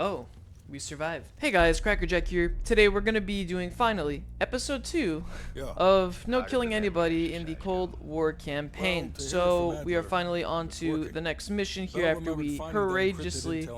Oh, we survived. Hey guys, Crackerjack here. Today we're gonna be doing, finally, episode 2 of No Killing Anybody in the Cold War campaign. So we are finally on to the next mission here after we courageously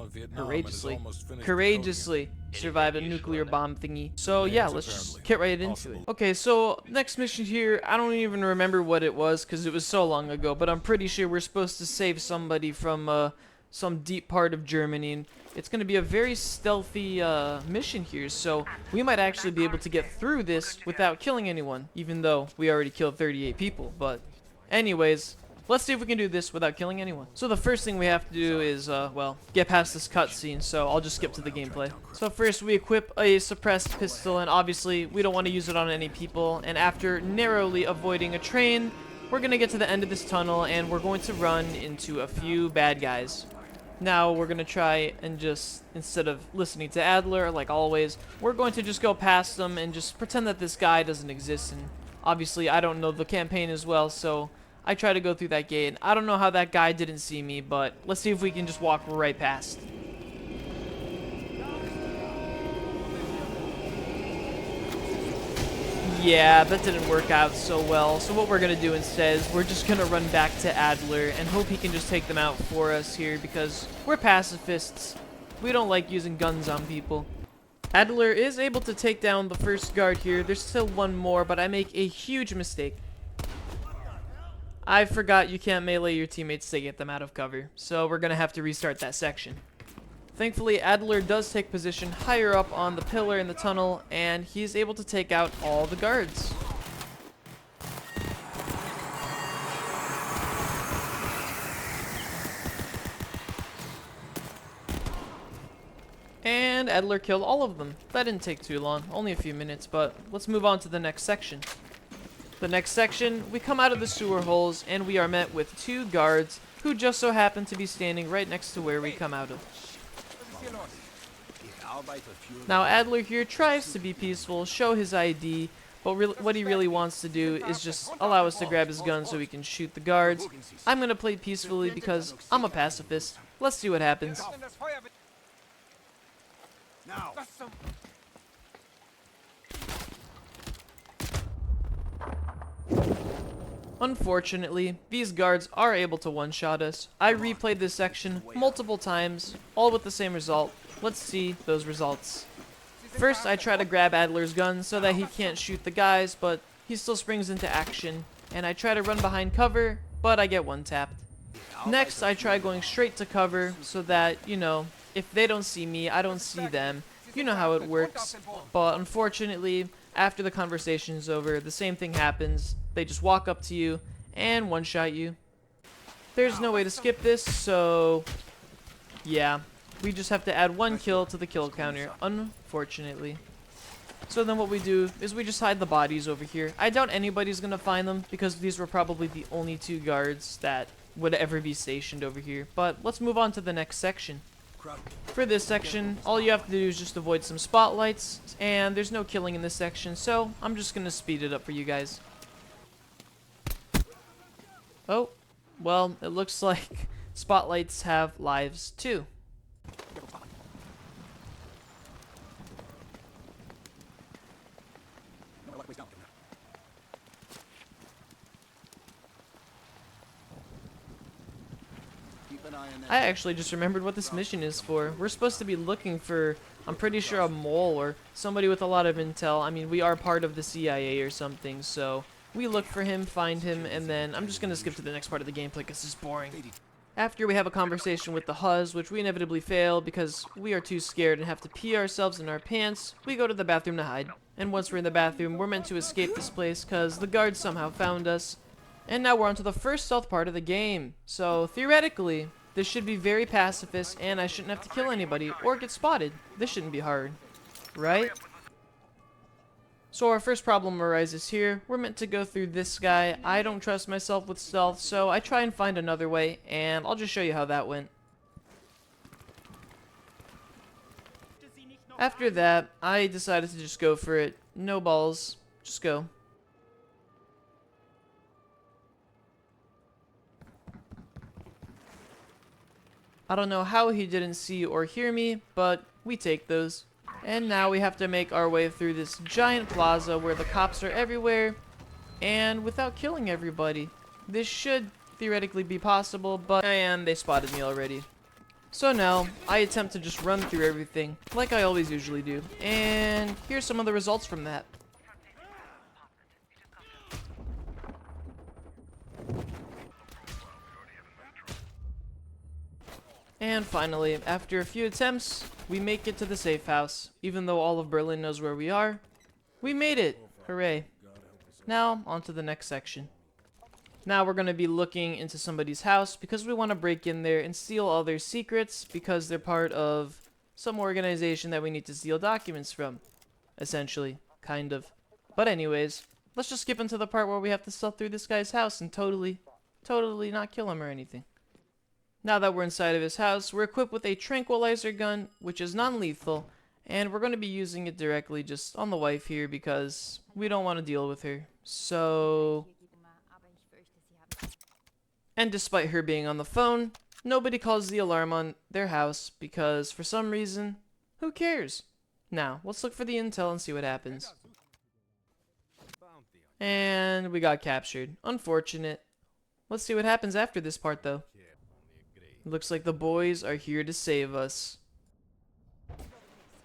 survived a nuclear bomb thingy. So yeah, let's just get right into it. Okay, so next mission here, I don't even remember what it was because it was so long ago, but I'm pretty sure we're supposed to save somebody from some deep part of Germany. And it's going to be a very stealthy mission here, so we might actually be able to get through this without killing anyone, even though we already killed 38 people. But anyways, let's see if we can do this without killing anyone. So the first thing we have to do is, well, get past this cutscene, so I'll just skip to the gameplay. So first we equip a suppressed pistol, and obviously we don't want to use it on any people, and after narrowly avoiding a train, we're going to get to the end of this tunnel, and we're going to run into a few bad guys. Now we're going to try and just, instead of listening to Adler, like always, we're going to just go past them and just pretend that this guy doesn't exist. And obviously I don't know the campaign as well, so I try to go through that gate. I don't know how that guy didn't see me, but let's see if we can just walk right past. Yeah, that didn't work out so well. So what we're going to do instead is we're just going to run back to Adler and hope he can just take them out for us here because we're pacifists. We don't like using guns on people. Adler is able to take down the first guard here. There's still one more, but I make a huge mistake. I forgot you can't melee your teammates to get them out of cover. So we're going to have to restart that section. Thankfully, Adler does take position higher up on the pillar in the tunnel, and he's able to take out all the guards. And Adler killed all of them. That didn't take too long, only a few minutes, but let's move on to the next section. The next section, we come out of the sewer holes, and we are met with two guards who just so happen to be standing right next to where we come out of. Now Adler here tries to be peaceful, show his ID, but what he really wants to do is just allow us to grab his gun so we can shoot the guards. I'm going to play peacefully because I'm a pacifist. Let's see what happens. Unfortunately, these guards are able to one-shot us. I replayed this section multiple times, all with the same result. Let's see those results. First, I try to grab Adler's gun so that he can't shoot the guys, but he still springs into action. And I try to run behind cover, but I get one-tapped. Next, I try going straight to cover so that, you know, if they don't see me, I don't see them. You know how it works. But unfortunately, after the conversation's over, the same thing happens. They just walk up to you and one-shot you. There's no way to skip this, so yeah. We just have to add one kill to the kill counter, unfortunately. So then what we do is we just hide the bodies over here. I doubt anybody's going to find them because these were probably the only two guards that would ever be stationed over here. But let's move on to the next section. For this section, all you have to do is just avoid some spotlights, and there's no killing in this section, so I'm just going to speed it up for you guys. Oh, well, it looks like spotlights have lives too. I actually just remembered what this mission is for. We're supposed to be looking for, I'm pretty sure, a mole or somebody with a lot of intel. I mean, we are part of the CIA or something, so we look for him, find him, and then I'm just going to skip to the next part of the gameplay because it's boring. After we have a conversation with the Huz, which we inevitably fail because we are too scared and have to pee ourselves in our pants, we go to the bathroom to hide. And once we're in the bathroom, we're meant to escape this place because the guards somehow found us. And now we're on to the first stealth part of the game. So, theoretically, this should be very pacifist, and I shouldn't have to kill anybody or get spotted. This shouldn't be hard, right? So our first problem arises here. We're meant to go through this guy. I don't trust myself with stealth, so I try and find another way, and I'll just show you how that went. After that, I decided to just go for it. No balls. Just go. I don't know how he didn't see or hear me, but we take those. And now we have to make our way through this giant plaza where the cops are everywhere, and without killing everybody. This should theoretically be possible, but and they spotted me already. So now, I attempt to just run through everything, like I always usually do. And here's some of the results from that. And finally, after a few attempts, we make it to the safe house. Even though all of Berlin knows where we are, we made it! Hooray. Now, on to the next section. Now we're going to be looking into somebody's house because we want to break in there and steal all their secrets because they're part of some organization that we need to steal documents from. Essentially. Kind of. But anyways, let's just skip into the part where we have to stealth through this guy's house and totally not kill him or anything. Now that we're inside of his house, we're equipped with a tranquilizer gun, which is non-lethal, and we're going to be using it directly just on the wife here because we don't want to deal with her. So... And despite her being on the phone, nobody calls the alarm on their house because for some reason, who cares? Now, let's look for the intel and see what happens. And we got captured. Unfortunate. Let's see what happens after this part though. Looks like the boys are here to save us.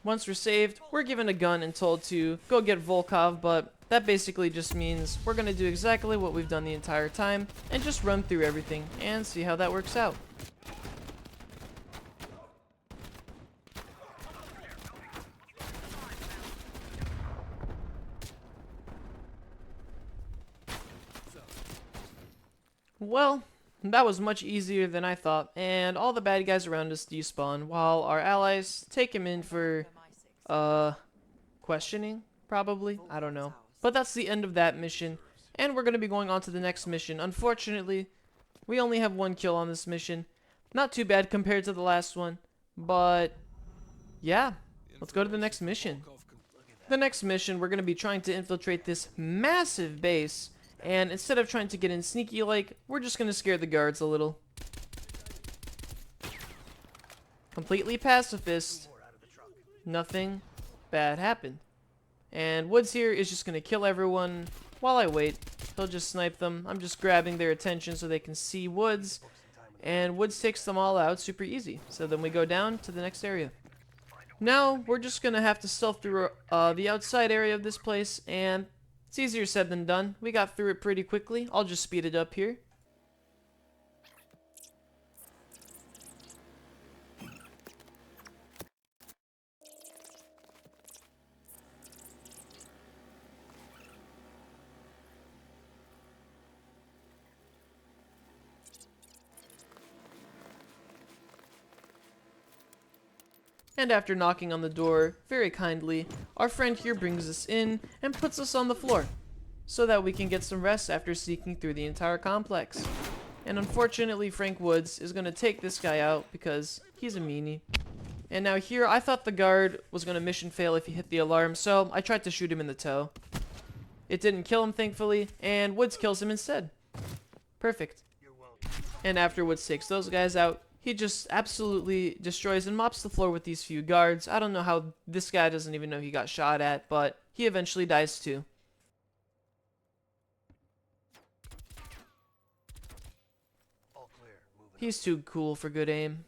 Once we're saved, we're given a gun and told to go get Volkov, but that basically just means we're going to do exactly what we've done the entire time and just run through everything and see how that works out. Well, that was much easier than I thought, and all the bad guys around us despawn while our allies take him in for, questioning, probably? I don't know. But that's the end of that mission, and we're going to be going on to the next mission. Unfortunately, we only have one kill on this mission. Not too bad compared to the last one, but yeah, let's go to the next mission. The next mission, we're going to be trying to infiltrate this massive base, and instead of trying to get in sneaky like, we're just going to scare the guards a little. Completely pacifist. Nothing bad happened. And Woods here is just going to kill everyone while I wait. He'll just snipe them. I'm just grabbing their attention so they can see Woods. And Woods takes them all out super easy. So then we go down to the next area. Now, we're just going to have to stealth through the outside area of this place. And it's easier said than done. We got through it pretty quickly. I'll just speed it up here. And after knocking on the door very kindly, our friend here brings us in and puts us on the floor so that we can get some rest after sneaking through the entire complex. And unfortunately, Frank Woods is going to take this guy out because he's a meanie. And now here, I thought the guard was going to mission fail if he hit the alarm, so I tried to shoot him in the toe. It didn't kill him, thankfully, and Woods kills him instead. Perfect. And after Woods takes those guys out, he just absolutely destroys and mops the floor with these few guards. I don't know how this guy doesn't even know he got shot at, but he eventually dies too. He's too cool for good aim.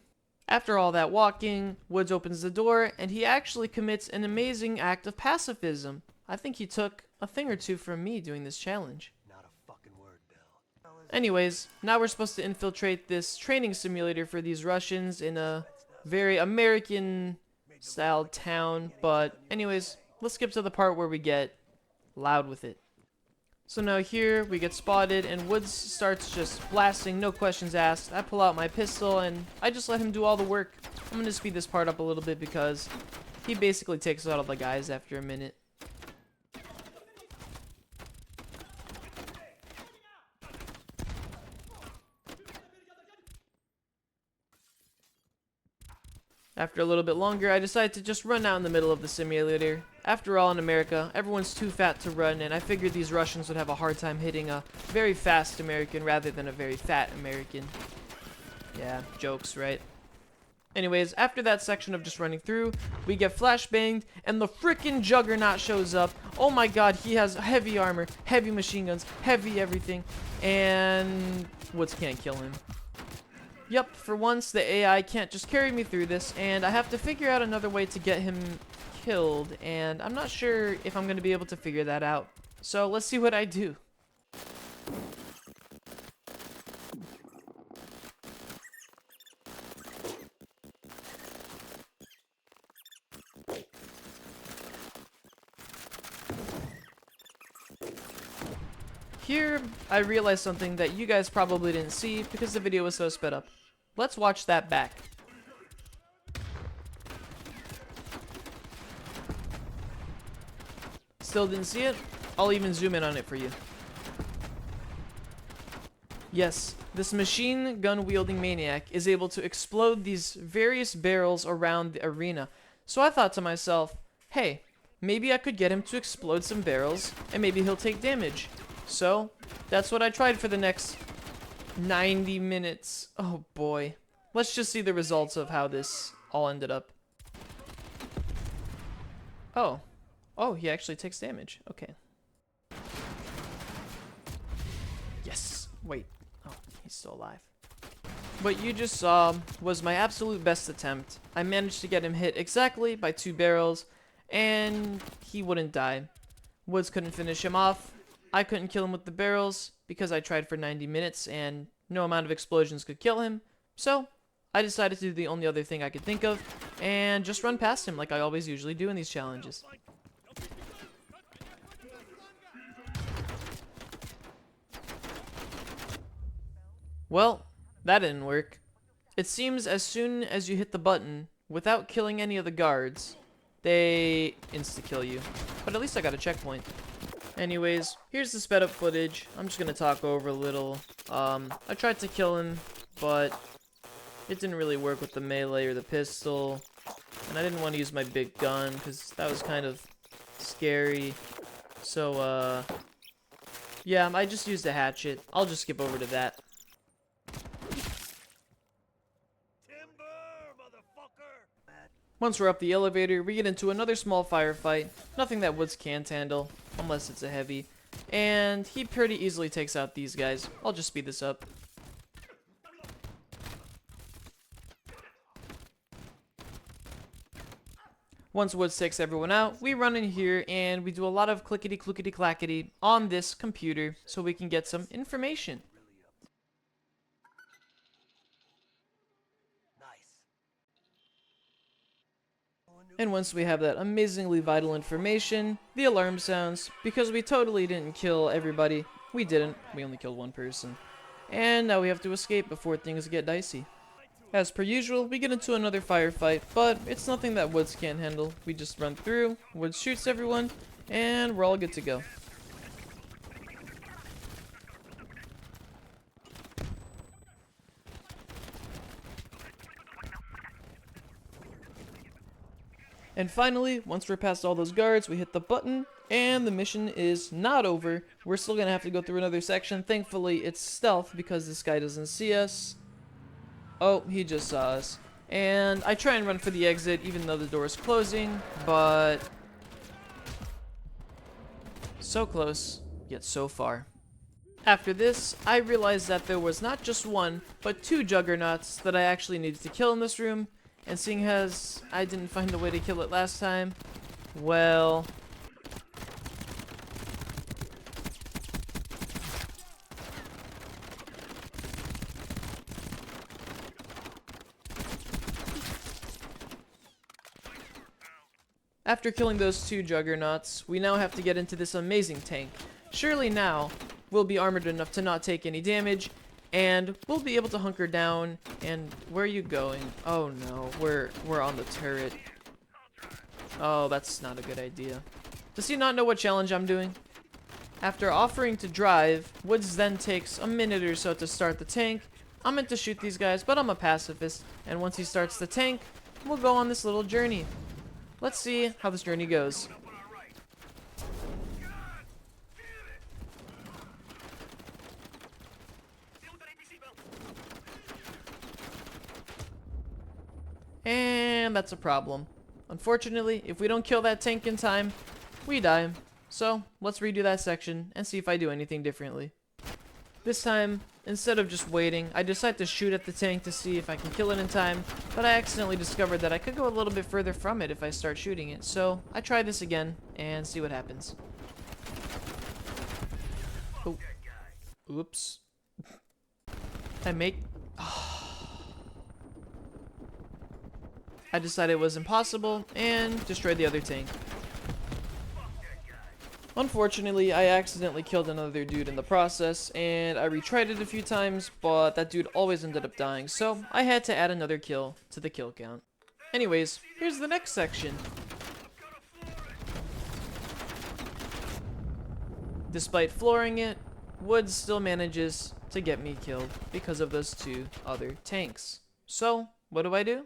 After all that walking, Woods opens the door, and he actually commits an amazing act of pacifism. I think he took a thing or two from me doing this challenge. Anyways, now we're supposed to infiltrate this training simulator for these Russians in a very American-style town. But anyways, let's skip to the part where we get loud with it. So now here, we get spotted, and Woods starts just blasting, no questions asked. I pull out my pistol, and I just let him do all the work. I'm going to speed this part up a little bit because he basically takes out all the guys after a minute. After a little bit longer, I decided to just run out in the middle of the simulator. After all, in America, everyone's too fat to run, and I figured these Russians would have a hard time hitting a very fast American rather than a very fat American. Yeah, jokes, right? Anyways, after that section of just running through, we get flashbanged, and the frickin' Juggernaut shows up. Oh my god, he has heavy armor, heavy machine guns, heavy everything, and Woods can't kill him. Yep, for once, the AI can't just carry me through this, and I have to figure out another way to get him killed, and I'm not sure if I'm going to be able to figure that out. So let's see what I do. Here, I realized something that you guys probably didn't see because the video was so sped up. Let's watch that back. Still didn't see it? I'll even zoom in on it for you. Yes, this machine gun wielding maniac is able to explode these various barrels around the arena. So I thought to myself, hey, maybe I could get him to explode some barrels and maybe he'll take damage. So that's what I tried for the next 90 minutes. Oh boy. Let's just see the results of how this all ended up. Oh. Oh, he actually takes damage. Okay. Yes. Wait. Oh, he's still alive. What you just saw was my absolute best attempt. I managed to get him hit exactly by 2 barrels, and he wouldn't die. Woods couldn't finish him off. I couldn't kill him with the barrels because I tried for 90 minutes and no amount of explosions could kill him. So I decided to do the only other thing I could think of and just run past him like I always usually do in these challenges. Well, that didn't work. It seems as soon as you hit the button, without killing any of the guards, they insta-kill you. But at least I got a checkpoint. Anyways, here's the sped up footage. I'm just gonna talk over a little. I tried to kill him, but it didn't really work with the melee or the pistol. And I didn't want to use my big gun, because that was kind of scary. So, yeah, I just used a hatchet. I'll just skip over to that. Once we're up the elevator, we get into another small firefight. Nothing that Woods can't handle, unless it's a heavy. And he pretty easily takes out these guys. I'll just speed this up. Once Woods takes everyone out, we run in here and we do a lot of clickety-clickety-clackety on this computer so we can get some information. And once we have that amazingly vital information, the alarm sounds, because we totally didn't kill everybody. We didn't. We only killed one person. And now we have to escape before things get dicey. As per usual, we get into another firefight, but it's nothing that Woods can't handle. We just run through, Woods shoots everyone, and we're all good to go. And finally, once we're past all those guards, we hit the button, and the mission is not over. We're still gonna have to go through another section. Thankfully, it's stealth because this guy doesn't see us. Oh, he just saw us. And I try and run for the exit even though the door is closing, but so close, yet so far. After this, I realized that there was not just one, but 2 Juggernauts that I actually needed to kill in this room. And seeing as I didn't find a way to kill it last time, well... After killing those 2 Juggernauts, we now have to get into this amazing tank. Surely now, we'll be armored enough to not take any damage, and we'll be able to hunker down. And where are you going? Oh no, we're on the turret. Oh, that's not a good idea. Does he not know what challenge I'm doing? After offering to drive, Woods then takes a minute or so to start the tank. I'm meant to shoot these guys, but I'm a pacifist, and once he starts the tank, we'll go on this little journey. Let's see how this journey goes. and that's a problem. Unfortunately, if we don't kill that tank in time, we die. So, let's redo that section and see if I do anything differently. This time, instead of just waiting, I decide to shoot at the tank to see if I can kill it in time, but I accidentally discovered that I could go a little bit further from it if I start shooting it, so I try this again and see what happens. Oh. Oops. I decided it was impossible and destroyed the other tank. Unfortunately, I accidentally killed another dude in the process, and I retried it a few times, but that dude always ended up dying, so I had to add another kill to the kill count. Anyways, here's the next section. Despite flooring it, Woods still manages to get me killed because of those two other tanks. So, what do?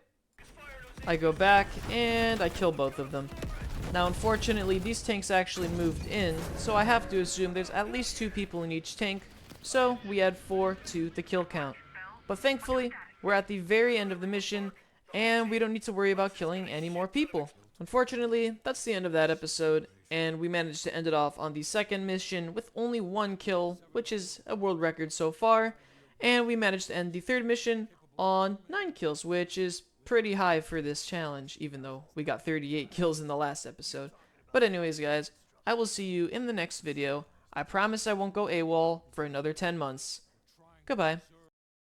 I go back and I kill both of them. Now, unfortunately, these tanks actually moved in, so I have to assume there's at least 2 people in each tank, so we add 4 to the kill count. But thankfully, we're at the very end of the mission, and we don't need to worry about killing any more people. Unfortunately, that's the end of that episode, and we managed to end it off on the second mission with only 1 kill, which is a world record so far, and we managed to end the third mission on 9 kills, which is pretty high for this challenge, even though we got 38 kills in the last episode. But anyways, guys, I will see you in the next video. I promise I won't go AWOL for another 10 months. Goodbye.